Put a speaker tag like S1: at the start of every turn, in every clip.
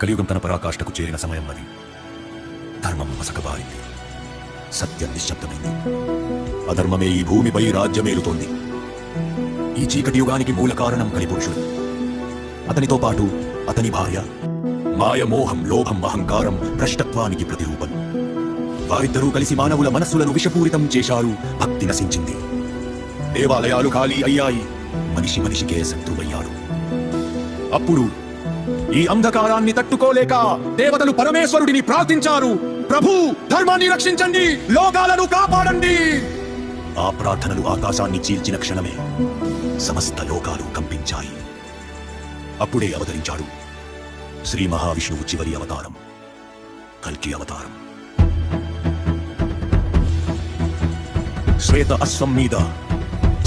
S1: కలియుగం తన పరాకాష్ఠకు చేరిన సమయం అది. ధర్మం మసకబారింది, సత్యం నిశ్శబ్దమైంది. అధర్మమే ఈ భూమిపై రాజ్యమేలుతోంది. ఈ చీకటి యుగానికి మూల కారణం కలిపురుషుడు, అతనితో పాటు అతని భార్య. మాయ, మోహం, లోభం, అహంకారం భ్రష్టత్వానికి ప్రతిరూపం. వారిద్దరూ కలిసి మానవుల మనస్సులను విషపూరితం చేశారు. భక్తి నశించింది, దేవాలయాలు ఖాళీ అయ్యాయి, మనిషి మనిషికే శత్రువయ్యాడు. అప్పుడు ఈ అంధకారాన్ని తట్టుకోలేక దేవతలు పరమేశ్వరుడిని ప్రార్థించారు. ప్రభు, ధర్మాన్ని రక్షించండి, లోకాలను కాపాడండి. ఆ ప్రార్థనలు ఆకాశాన్ని చీల్చిన క్షణమే సమస్త లోకాలు కంపించాయి. అప్పుడే అవతరించాడు శ్రీ మహావిష్ణువు చివరి అవతారం, కల్కి అవతారం. శ్వేత అశ్వం మీద,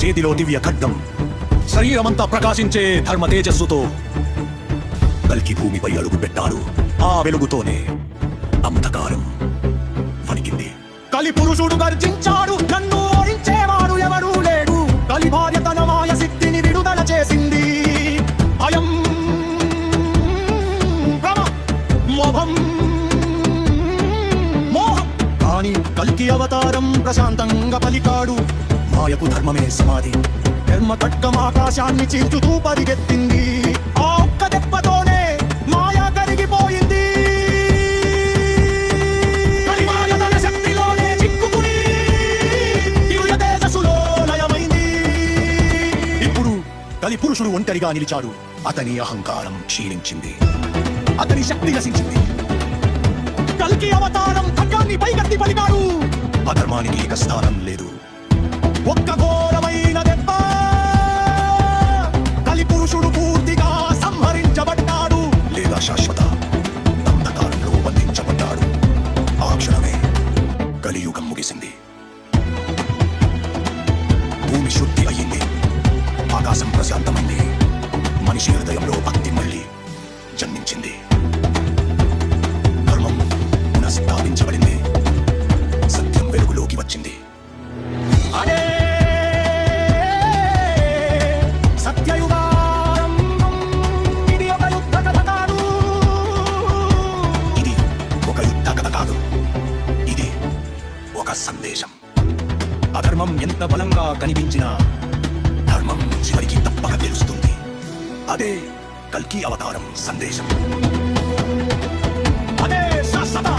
S1: చేతిలో దివ్య ఖడ్గం, శరీరమంతా ప్రకాశించే ధర్మ తేజస్సుతో కల్కి భూమిపై అడుగు పెట్టాడు. ఆ వెలుగుతోనే అంధకారం వణికింది.
S2: కలి పురుషుడు గర్జించాడు, నన్ను ఓడించేవాడు ఎవడూ లేడు. కలి భార్య తన మాయ శక్తిని విడుదల చేసింది. భయం, భ్రమ, మోహం, మోహం. కానీ కల్కి అవతారం ప్రశాంతంగా పలికాడు. మాయకు ధర్మమే సమాధి. ధర్మ ఖడ్గం ఆకాశాన్ని చీల్చుతూ పరిగెత్తింది. ఆ ఒక్క దెబ్బతోనే మాయ కరిగిపోయింది. కలిమాయ తన శక్తిలోనే చిక్కుకుని దివ్య తేజస్సులో లయమైంది. ఇప్పుడు కలి పురుషుడు ఒంటరిగా నిలిచాడు. అతని అహంకారం క్షీణించింది, అతని శక్తి నశించింది. కల్కి అవతారం ఖడ్గాన్ని పైకెత్తి పలికాడు. అధర్మానికి ఇక స్థానం లేదు. ఒక్క ఘోరమైన దెబ్బ, కలి పురుషుడు పూర్తిగా సంహరించబడ్డాడు. లేదా శాశ్వత అంధకారంలో బంధించబడ్డాడు. ఆ క్షణమే కలియుగం ముగిసింది. భూమి శుద్ధి అయ్యింది, ఆకాశం ప్రశాంతమైంది. మనిషి హృదయంలో భక్తి మళ్ళీ జన్మించింది. ధర్మం పునఃస్థాపించబడింది, సత్యం వెలుగులోకి వచ్చింది. అదే సత్యయుగారంభం. ఇది ఒక యుద్ధ కథ కాదు. ఇది ఒక యుద్ధ కథ కాదు, ఇది ఒక సందేశం. అధర్మం ఎంత బలంగా కనిపించినా ధర్మం చివరికి తప్పక తెలుస్తుంది. అదే కల్కి అవతారం సందేశం. అదే శాశ్వత